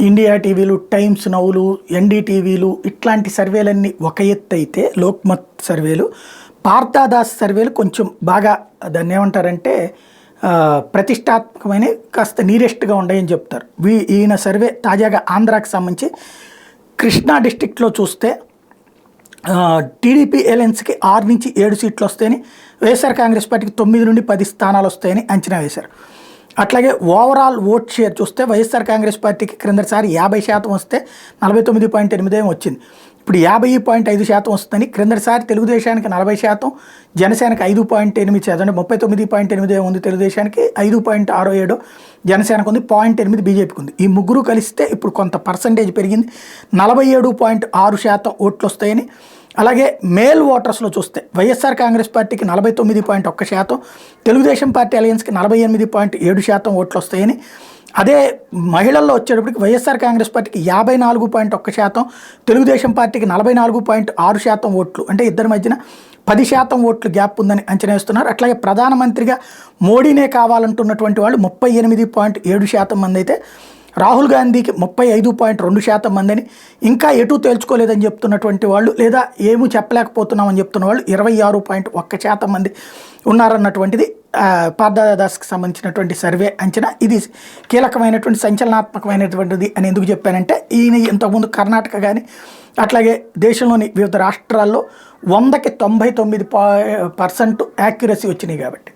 India టీవీలు, times నౌలు, ఎన్డీటీవీలు ఇట్లాంటి సర్వేలన్నీ ఒక ఎత్తు అయితే లోక్మత్ సర్వేలు, పార్థదాస్ సర్వేలు కొంచెం బాగా దాన్ని ఏమంటారంటే ప్రతిష్టాత్మకమైన కాస్త నీరెస్ట్గా ఉన్నాయని చెప్తారు. ఈయన సర్వే తాజాగా ఆంధ్రాకి సంబంధించి కృష్ణా డిస్టిక్లో చూస్తే టీడీపీ ఎలయన్స్కి 6 నుంచి 7 సీట్లు వస్తాయని, వైఎస్ఆర్ కాంగ్రెస్ పార్టీకి 9 నుండి 10 స్థానాలు వస్తాయని అంచనా వేశారు. అట్లాగే ఓవరాల్ ఓట్ షేర్ చూస్తే వైఎస్ఆర్ కాంగ్రెస్ పార్టీకి క్రిందసారి 50% వస్తే 49.8 వచ్చింది. ఇప్పుడు 50.5% వస్తుందని, క్రిందసారి తెలుగుదేశానికి 40%, జనసేనకి 5.8%, అంటే 39.8 ఉంది తెలుగుదేశానికి, 5.67 జనసేనకు ఉంది, 0.8 బీజేపీకి ఉంది. ఈ ముగ్గురు కలిస్తే ఇప్పుడు కొంత పర్సంటేజ్ పెరిగింది, 47.6% ఓట్లు వస్తాయని. అలాగే మేల్ ఓటర్స్లో చూస్తే వైఎస్ఆర్ కాంగ్రెస్ పార్టీకి 49.1%, తెలుగుదేశం పార్టీ అలయన్స్కి 48.7% ఓట్లు వస్తాయని. అదే మహిళల్లో వచ్చేటప్పటికి వైఎస్ఆర్ కాంగ్రెస్ పార్టీకి 54.1%, తెలుగుదేశం పార్టీకి 44.6% ఓట్లు, అంటే ఇద్దరి మధ్యన 10% ఓట్లు గ్యాప్ ఉందని అంచనా వేస్తున్నారు. అట్లాగే ప్రధానమంత్రిగా మోడీనే కావాలంటున్నటువంటి వాళ్ళు 38.7% మంది అయితే, రాహుల్ గాంధీకి 35.2% మందిని, ఇంకా ఎటు తేల్చుకోలేదని చెప్తున్నటువంటి వాళ్ళు, లేదా ఏమీ చెప్పలేకపోతున్నామని చెప్తున్న వాళ్ళు 26.1% మంది ఉన్నారన్నటువంటిది పార్థదాస్కి సంబంధించినటువంటి సర్వే అంచనా. ఇది కీలకమైనటువంటి సంచలనాత్మకమైనటువంటిది అని ఎందుకు చెప్పానంటే, ఈయన ఇంతకుముందు కర్ణాటక కానీ అట్లాగే దేశంలోని వివిధ రాష్ట్రాల్లో 100కి 99% యాక్యురసీ వచ్చినాయి కాబట్టి.